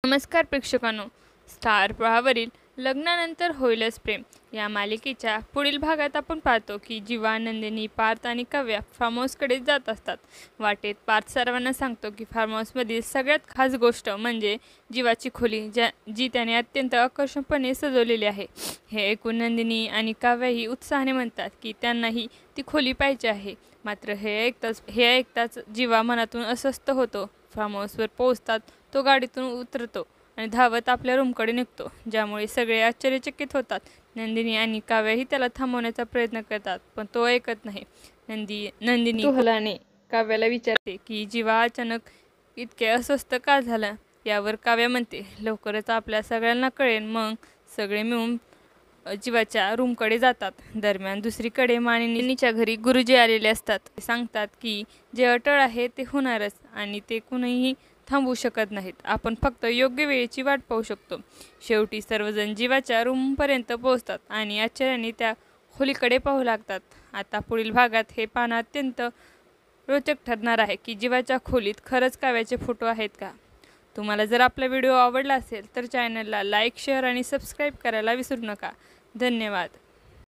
नमस्कार प्रेक्षकांनो, स्टार प्रवाहावरील लग्नानंतर होईलच प्रेम या मालिकेच्या पुढील भागात आपण पाहतो की जीवा, नंदिनी, पार्थ आणि काव्या फार्म हाऊसकडे जात असतात. वाटेत पार्थ सर्वांना सांगतो की फार्म हाऊसमधील सगळ्यात खास गोष्ट म्हणजे जीवाची खोली, जी त्याने अत्यंत आकर्षकपणे सजवलेली आहे. हे ऐकून नंदिनी आणि काव्याही उत्साहाने म्हणतात की त्यांनाही ती खोली पाहिजे आहे. मात्र हे ऐकताच जीवा मनातून अस्वस्थ होतो. फार्म हाऊसवर पोहोचतात तो गाडीतून उतरतो आणि धावत आपल्या रूमकडे निघतो, ज्यामुळे सगळे आश्चर्यचकित होतात. नंदिनी आणि काव्याही त्याला थांबवण्याचा प्रयत्न करतात, पण तो ऐकत नाही. नंदिनी कुतूहलाने काव्याला विचारते की जीवा अचानक इतके अस्वस्थ का झाला. यावर काव्या म्हणते, लवकरच आपल्या सगळ्यांना कळेल. मग सगळे मिळून जीवाच्या रूमकडे जातात. दरम्यान दुसरीकडे मानिनीच्या घरी गुरुजी आलेले असतात. ते सांगतात की जे अटळ आहे ते होणारच आणि ते कुणीही थांबवू शकत नाहीत. आपण फक्त योग्य वेळेची वाट पाहू शकतो. शेवटी सर्वजण जीवाच्या रूमपर्यंत पोहोचतात आणि आश्चर्याने त्या खोलीकडे पाहू लागतात. आता पुढील भागात हे पाहणं अत्यंत रोचक ठरणार आहे की जीवाच्या खोलीत खरंच काव्याचे फोटो आहेत का. तुम्हाला जर आपला व्हिडिओ आवडला असेल तर चॅनलला लाईक, शेअर आणि सबस्क्राईब करायला विसरू नका. धन्यवाद.